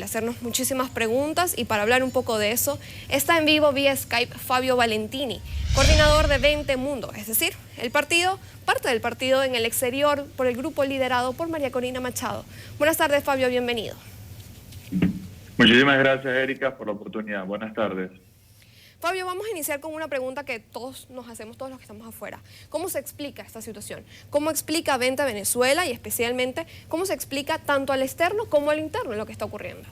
Hacernos muchísimas preguntas y para hablar un poco de eso, está en vivo vía Skype Fabio Valentini, coordinador de 20 Mundo, es decir, parte del partido en el exterior por el grupo liderado por María Corina Machado. Buenas tardes, Fabio, bienvenido. Muchísimas gracias, Erika, por la oportunidad. Buenas tardes. Fabio, vamos a iniciar con una pregunta que todos nos hacemos, todos los que estamos afuera. ¿Cómo se explica esta situación? ¿Cómo explica Vente Venezuela y especialmente cómo se explica tanto al externo como al interno lo que está ocurriendo?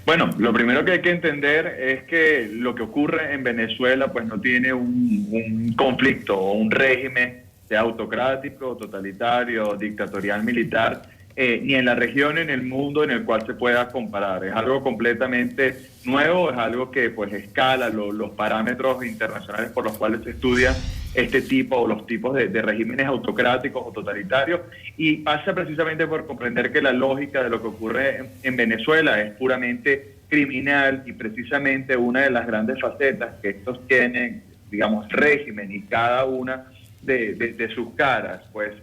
Bueno, lo primero que hay que entender es que lo que ocurre en Venezuela pues no tiene un conflicto o un régimen sea autocrático, totalitario, dictatorial, militar, ni en la región ni en el mundo en el cual se pueda comparar. Es algo completamente nuevo, es algo que pues escala los parámetros internacionales por los cuales se estudia este tipo o los tipos de regímenes autocráticos o totalitarios, y pasa precisamente por comprender que la lógica de lo que ocurre en Venezuela es puramente criminal, y precisamente una de las grandes facetas que estos tienen, digamos, régimen y cada una de sus caras, pues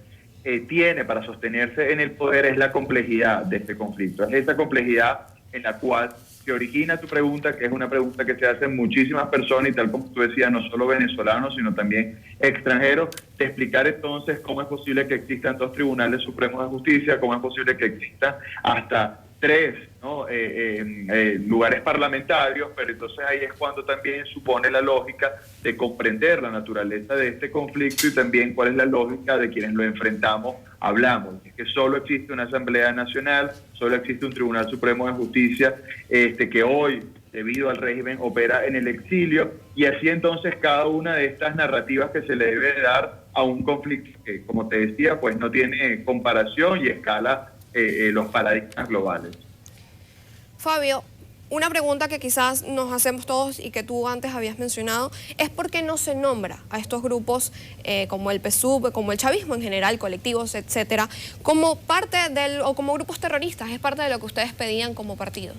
tiene para sostenerse en el poder es la complejidad de este conflicto. Es esa complejidad en la cual se origina tu pregunta, que es una pregunta que se hacen muchísimas personas, y tal como tú decías, no solo venezolanos, sino también extranjeros, de explicar entonces cómo es posible que existan dos tribunales supremos de justicia, cómo es posible que existan hasta tres, ¿no? Lugares parlamentarios, pero entonces ahí es cuando también supone la lógica de comprender la naturaleza de este conflicto y también cuál es la lógica de quienes lo enfrentamos hablamos. Es que solo existe una Asamblea Nacional, solo existe un Tribunal Supremo de Justicia que hoy, debido al régimen, opera en el exilio, y así entonces cada una de estas narrativas que se le debe dar a un conflicto que, como te decía, pues no tiene comparación y escala los paradigmas globales. Fabio, una pregunta que quizás nos hacemos todos y que tú antes habías mencionado es por qué no se nombra a estos grupos como el PSUV, como el chavismo en general, colectivos, etcétera, como parte o como grupos terroristas. Es parte de lo que ustedes pedían como partido.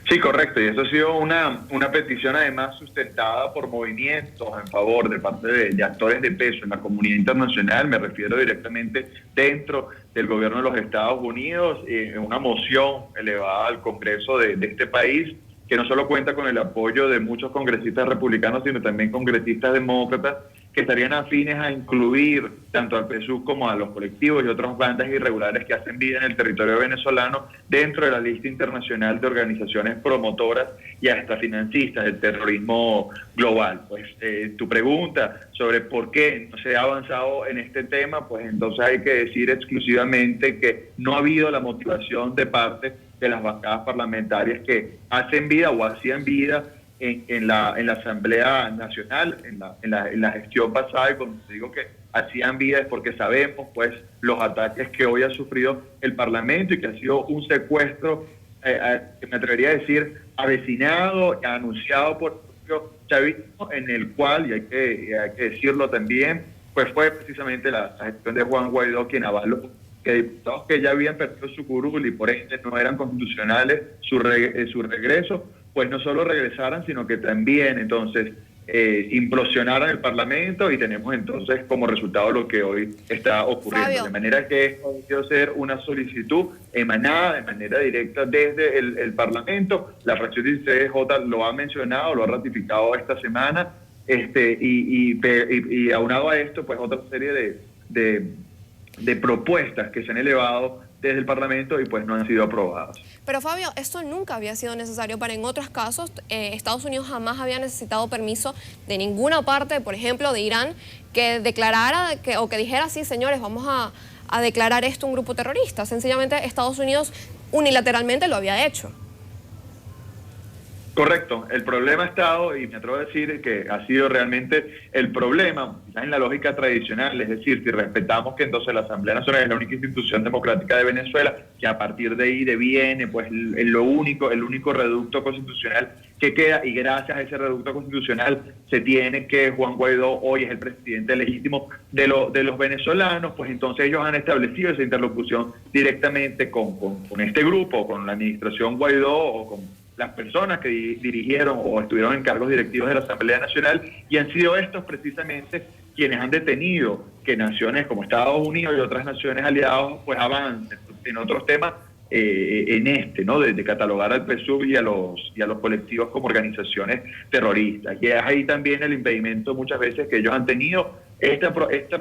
Sí, correcto, y eso ha sido una petición además sustentada por movimientos en favor de parte de actores de peso en la comunidad internacional. Me refiero directamente dentro del gobierno de los Estados Unidos, una moción elevada al Congreso de este país, que no solo cuenta con el apoyo de muchos congresistas republicanos, sino también congresistas demócratas, que estarían afines a incluir tanto al PSUV como a los colectivos y otras bandas irregulares que hacen vida en el territorio venezolano dentro de la lista internacional de organizaciones promotoras y hasta financistas del terrorismo global. Pues tu pregunta sobre por qué no se ha avanzado en este tema, pues entonces hay que decir exclusivamente que no ha habido la motivación de parte de las bancadas parlamentarias que hacen vida o hacían vida en la Asamblea Nacional, en la gestión pasada. Y cuando digo que hacían vida es porque sabemos pues los ataques que hoy ha sufrido el Parlamento, y que ha sido un secuestro, que me atrevería a decir, avecinado, anunciado por el propio chavismo, en el cual, y hay que decirlo también, pues fue precisamente la gestión de Juan Guaidó quien avaló que diputados que ya habían perdido su curul y por ende no eran constitucionales su regreso, pues no solo regresaran, sino que también entonces implosionaran el Parlamento, y tenemos entonces como resultado lo que hoy está ocurriendo. Fabio. De manera que esto debió ser una solicitud emanada de manera directa desde el Parlamento. La fracción 16J lo ha mencionado, lo ha ratificado esta semana, y aunado a esto, pues otra serie de propuestas que se han elevado desde el Parlamento y pues no han sido aprobadas. Pero Fabio, esto nunca había sido necesario para en otros casos. Estados Unidos jamás había necesitado permiso de ninguna parte, por ejemplo, de Irán, que declarara o que dijera, sí, señores, vamos a declarar esto un grupo terrorista. Sencillamente Estados Unidos unilateralmente lo había hecho. Correcto, el problema ha estado, y me atrevo a decir que ha sido realmente el problema, quizás en la lógica tradicional, es decir, si respetamos que entonces la Asamblea Nacional es la única institución democrática de Venezuela, que a partir de ahí deviene pues el único reducto constitucional que queda, y gracias a ese reducto constitucional se tiene que Juan Guaidó hoy es el presidente legítimo de los venezolanos, pues entonces ellos han establecido esa interlocución directamente con este grupo, con la administración Guaidó o con las personas que dirigieron o estuvieron en cargos directivos de la Asamblea Nacional, y han sido estos precisamente quienes han detenido que naciones como Estados Unidos y otras naciones aliadas pues avancen en otros temas, ¿no? De catalogar al PSUV y a los colectivos como organizaciones terroristas. Y es ahí también el impedimento muchas veces que ellos han tenido.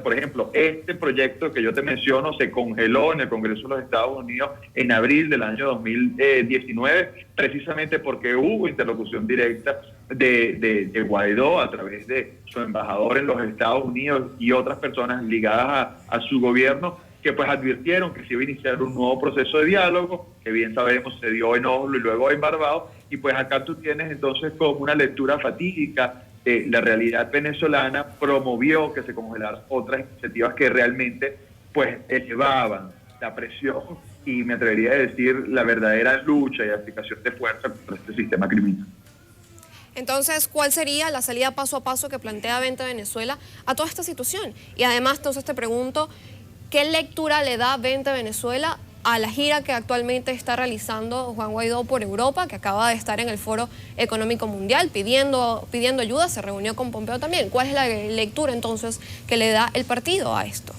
Por ejemplo, este proyecto que yo te menciono se congeló en el Congreso de los Estados Unidos en abril del año 2019, precisamente porque hubo interlocución directa de Guaidó a través de su embajador en los Estados Unidos y otras personas ligadas a su gobierno, que pues advirtieron que se iba a iniciar un nuevo proceso de diálogo, que bien sabemos se dio en Oslo y luego en Barbados, y pues acá tú tienes entonces como una lectura fatídica de la realidad venezolana, promovió que se congelaran otras iniciativas que realmente pues elevaban la presión y me atrevería a decir la verdadera lucha y aplicación de fuerza contra este sistema criminal. Entonces, ¿cuál sería la salida paso a paso que plantea Vente Venezuela a toda esta situación? Y además, entonces te pregunto, ¿qué lectura le da Vente Venezuela a la gira que actualmente está realizando Juan Guaidó por Europa, que acaba de estar en el Foro Económico Mundial pidiendo ayuda, se reunió con Pompeo también? ¿Cuál es la lectura entonces que le da el partido a esto?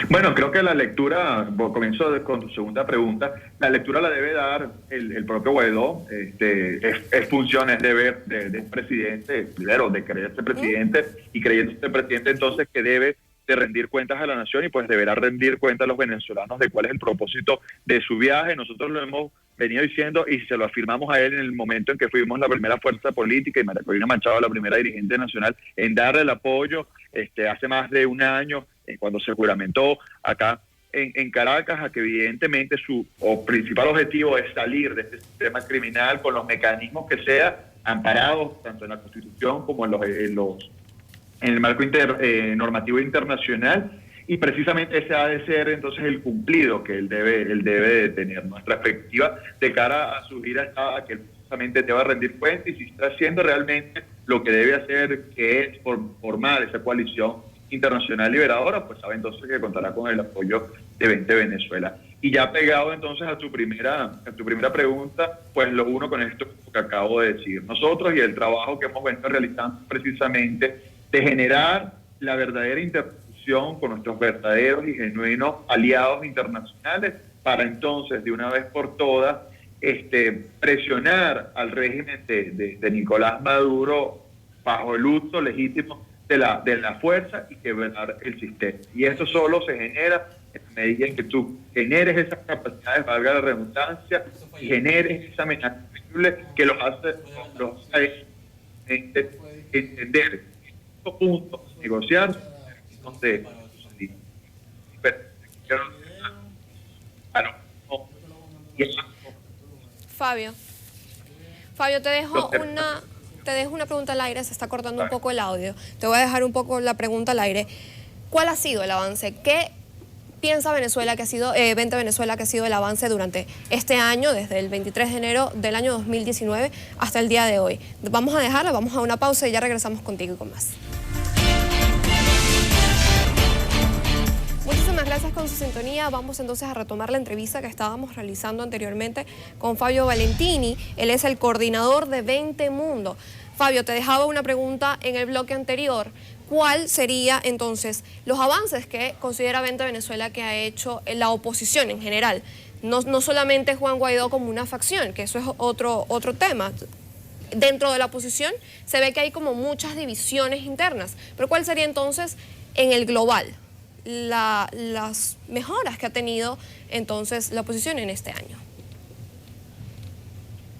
Bueno, creo que la lectura, comienzo con tu segunda pregunta, la lectura la debe dar el propio Guaidó. Es función, es deber del presidente, primero de creerse presidente y creyéndose presidente entonces que debe de rendir cuentas a la nación y pues deberá rendir cuentas a los venezolanos de cuál es el propósito de su viaje. Nosotros lo hemos venido diciendo y se lo afirmamos a él en el momento en que fuimos la primera fuerza política y María Corina Machado la primera dirigente nacional en darle el apoyo hace más de un año cuando se juramentó acá en Caracas, a que evidentemente su principal objetivo es salir de este sistema criminal con los mecanismos que sea, amparados tanto en la Constitución como en el marco normativo internacional, y precisamente ese ha de ser entonces el cumplido que él debe de tener. Nuestra perspectiva de cara a su gira está a que él precisamente deba rendir cuentas y si está haciendo realmente lo que debe hacer, que es formar esa coalición internacional liberadora, pues sabe entonces que contará con el apoyo de Vente Venezuela. Y ya pegado entonces a tu primera pregunta, pues lo uno con esto que acabo de decir. Nosotros y el trabajo que hemos venido realizando precisamente de generar la verdadera interlocución con nuestros verdaderos y genuinos aliados internacionales para entonces de una vez por todas presionar al régimen de Nicolás Maduro bajo el uso legítimo de la fuerza y quebrar el sistema. Y eso solo se genera en la medida en que tú generes esas capacidades, valga la redundancia, y generes esa amenaza que los hace entender puntos, negociar, donde Fabio, te dejo una pregunta al aire, se está cortando un poco el audio. Te voy a dejar un poco la pregunta al aire. ¿Cuál ha sido el avance? ¿Qué piensa Venezuela que ha sido, Vente Venezuela, que ha sido el avance durante este año, desde el 23 de enero del año 2019 hasta el día de hoy? Vamos a dejarla, vamos a una pausa y ya regresamos contigo y con más. Muchísimas gracias con su sintonía. Vamos entonces a retomar la entrevista que estábamos realizando anteriormente con Fabio Valentini. Él es el coordinador de Vente Mundo. Fabio, te dejaba una pregunta en el bloque anterior. ¿Cuál sería entonces los avances que considera Vente Venezuela que ha hecho la oposición en general? No solamente Juan Guaidó como una facción, que eso es otro tema. Dentro de la oposición se ve que hay como muchas divisiones internas. Pero ¿cuál sería entonces en el global las mejoras que ha tenido entonces la oposición en este año?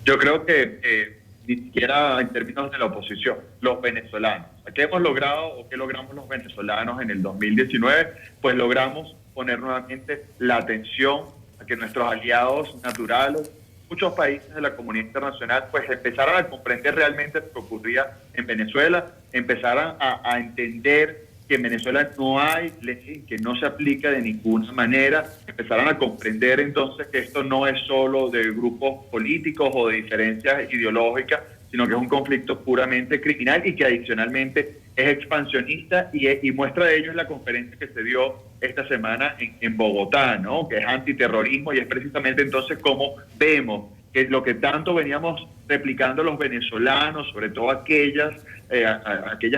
Yo creo que ni siquiera en términos de la oposición, los venezolanos. ¿Qué hemos logrado o qué logramos los venezolanos en el 2019? Pues logramos poner nuevamente la atención a que nuestros aliados naturales, muchos países de la comunidad internacional, pues empezaran a comprender realmente lo que ocurría en Venezuela, empezaran a entender que en Venezuela no hay ley, que no se aplica de ninguna manera, empezaron a comprender entonces que esto no es solo de grupos políticos o de diferencias ideológicas, sino que es un conflicto puramente criminal y que adicionalmente es expansionista y muestra de ello es la conferencia que se dio esta semana en Bogotá, ¿no? Que es antiterrorismo y es precisamente entonces cómo vemos que lo que tanto veníamos replicando los venezolanos, sobre todo aquellas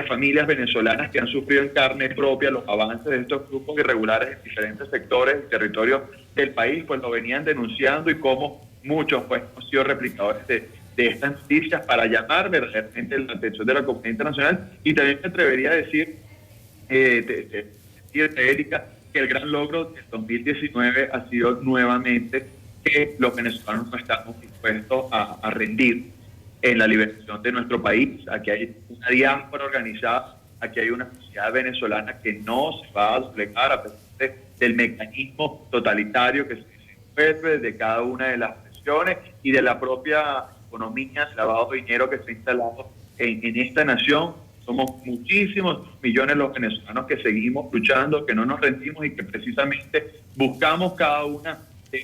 familias venezolanas que han sufrido en carne propia los avances de estos grupos irregulares en diferentes sectores y territorios del país, pues lo venían denunciando, y cómo muchos pues hemos sido replicadores de estas noticias para llamar verdaderamente la atención de la comunidad internacional. Y también me atrevería a decir, Erika, que el gran logro del 2019 ha sido nuevamente que los venezolanos no estamos dispuestos a rendir en la liberación de nuestro país. Aquí hay una diáspora organizada, aquí hay una sociedad venezolana que no se va a doblegar a pesar del mecanismo totalitario que se desenvuelve de cada una de las presiones y de la propia economía de lavado de dinero que se ha instalado en esta nación. Somos muchísimos millones los venezolanos que seguimos luchando, que no nos rendimos y que precisamente buscamos cada una de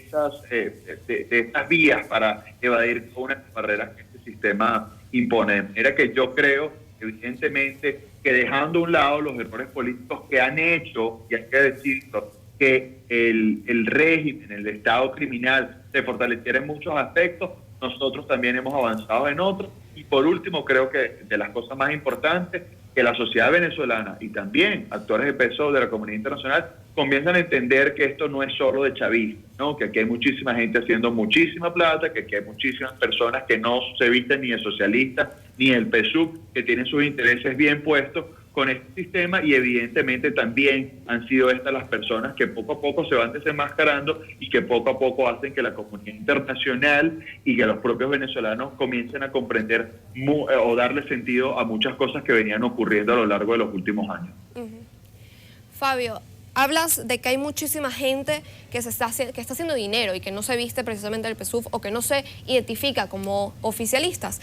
estas vías para evadir una de las barreras que este sistema impone. De manera que yo creo, evidentemente, que dejando a un lado los errores políticos que han hecho, y hay que decirlo, que el régimen, el Estado criminal se fortaleciera en muchos aspectos, nosotros también hemos avanzado en otros. Y por último, creo que de las cosas más importantes, que la sociedad venezolana y también actores de peso de la comunidad internacional comienzan a entender que esto no es solo de chavismo, ¿no? Que aquí hay muchísima gente haciendo muchísima plata, que aquí hay muchísimas personas que no se visten ni de socialistas ni del PSUV, que tienen sus intereses bien puestos con este sistema, y evidentemente también han sido estas las personas que poco a poco se van desenmascarando y que poco a poco hacen que la comunidad internacional y que los propios venezolanos comiencen a comprender o darle sentido a muchas cosas que venían ocurriendo a lo largo de los últimos años. Fabio, hablas de que hay muchísima gente que está haciendo dinero y que no se viste precisamente del PSUV o que no se identifica como oficialistas.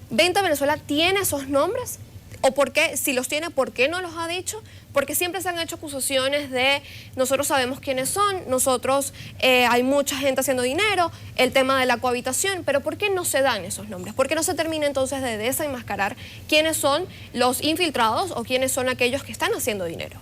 ¿Vente Venezuela tiene esos nombres? ¿O por qué, si los tiene, por qué no los ha dicho? Porque siempre se han hecho acusaciones de nosotros sabemos quiénes son, nosotros hay mucha gente haciendo dinero, el tema de la cohabitación, pero ¿por qué no se dan esos nombres? ¿Por qué no se termina entonces de desenmascarar quiénes son los infiltrados o quiénes son aquellos que están haciendo dinero?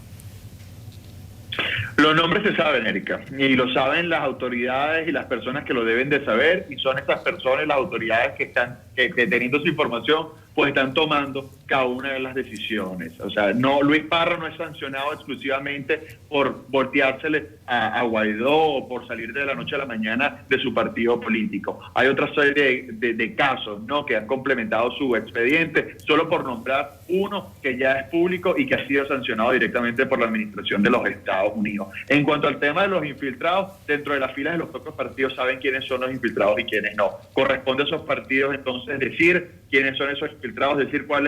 Los nombres se saben, Erika, y lo saben las autoridades y las personas que lo deben de saber, y son estas personas, las autoridades que teniendo su información, pues están tomando cada una de las decisiones. O sea, no, Luis Parra no es sancionado exclusivamente por volteársele a Guaidó o por salir de la noche a la mañana de su partido político. Hay otra serie de casos, ¿no?, que han complementado su expediente, solo por nombrar uno que ya es público y que ha sido sancionado directamente por la administración de los Estados Unidos. En cuanto al tema de los infiltrados, dentro de las filas de los propios partidos saben quiénes son los infiltrados y quiénes no. Corresponde a esos partidos entonces decir quiénes son esos infiltrados, decir cuál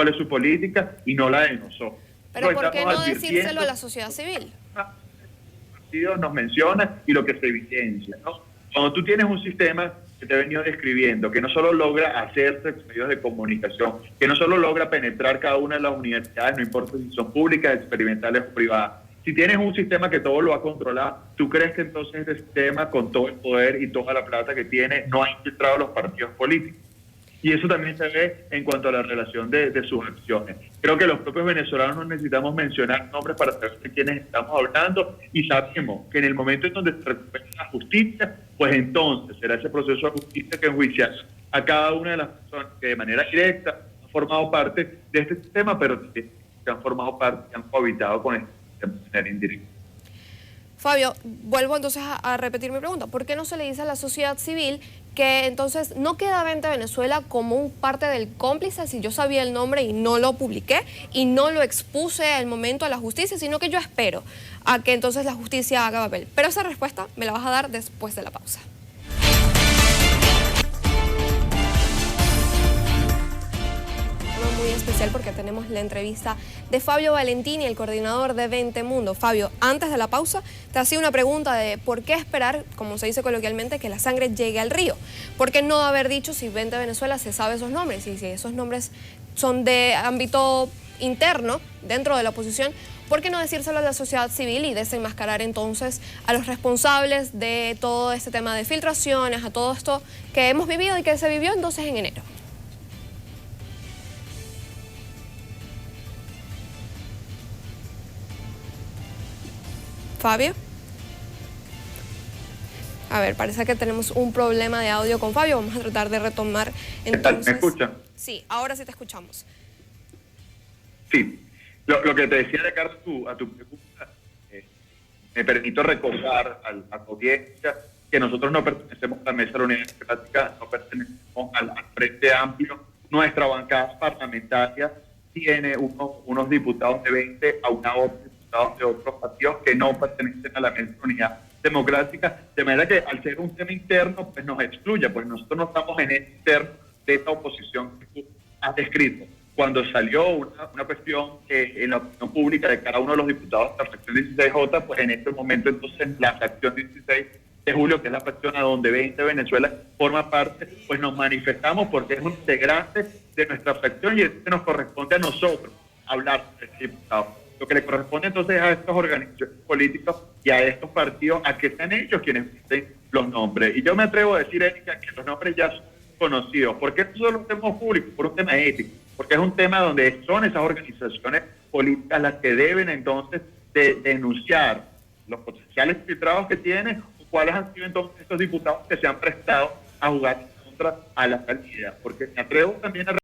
es su política y no la de nosotros. Pero ¿por qué no decírselo a la sociedad civil? El partido nos menciona y lo que se evidencia, ¿no? Cuando tú tienes un sistema que te he venido describiendo, que no solo logra hacerse medios de comunicación, que no solo logra penetrar cada una de las universidades, no importa si son públicas, experimentales o privadas. Si tienes un sistema que todo lo ha controlado, ¿tú crees que entonces este sistema, con todo el poder y toda la plata que tiene, no ha infiltrado a los partidos políticos? Y eso también se ve en cuanto a la relación de sus acciones. Creo que los propios venezolanos no necesitamos mencionar nombres para saber de quiénes estamos hablando, y sabemos que en el momento en donde se recupere la justicia, pues entonces será ese proceso de justicia que enjuiciará a cada una de las personas que de manera directa han formado parte de este sistema, pero que han formado parte, que han cohabitado con este sistema de manera indirecta. Fabio, vuelvo entonces a repetir mi pregunta. ¿Por qué no se le dice a la sociedad civil que entonces no queda Vente Venezuela como un parte del cómplice si yo sabía el nombre y no lo publiqué y no lo expuse al momento a la justicia, sino que yo espero a que entonces la justicia haga papel? Pero esa respuesta me la vas a dar después de la pausa. Muy especial porque tenemos la entrevista de Fabio Valentini, el coordinador de Vente Mundo. Fabio, antes de la pausa te hacía una pregunta de por qué esperar, como se dice coloquialmente, que la sangre llegue al río. ¿Por qué no haber dicho si Vente Venezuela se sabe esos nombres? Y si esos nombres son de ámbito interno, dentro de la oposición, ¿por qué no decírselo a la sociedad civil y desenmascarar entonces a los responsables de todo este tema de filtraciones, a todo esto que hemos vivido y que se vivió entonces en enero? Fabio. A ver, parece que tenemos un problema de audio con Fabio. Vamos a tratar de retomar entonces. ¿Me escuchan? Sí, ahora sí te escuchamos. Sí. Lo que te decía, Ricardo, a tu pregunta, me permito recordar a tu audiencia que nosotros no pertenecemos a la Mesa de la Unidad Democrática, no pertenecemos al Frente Amplio. Nuestra bancada parlamentaria tiene unos diputados de 20 a una otra diputados de otros partidos que no pertenecen a la Mesa de la Unidad Democrática, de manera que al ser un tema interno, pues nos excluye, pues nosotros no estamos en el interno de esta oposición que tú has descrito. Cuando salió una cuestión en la opinión pública de cada uno de los diputados de la fracción 16J, pues en este momento entonces la fracción 16 de julio, que es la fracción a donde 20 Venezuela forma parte, pues nos manifestamos porque es un integrante de nuestra fracción y nos corresponde a nosotros hablar de este diputado. Lo que le corresponde entonces a estos organizaciones políticas y a estos partidos, a que sean ellos quienes dicen los nombres. Y yo me atrevo a decir, Erika, que los nombres ya son conocidos. ¿Por qué no solo un tema público? Por un tema ético. Porque es un tema donde son esas organizaciones políticas las que deben entonces denunciar los potenciales filtrados que tienen, cuáles han sido entonces estos diputados que se han prestado a jugar contra a la salida. Porque me atrevo también a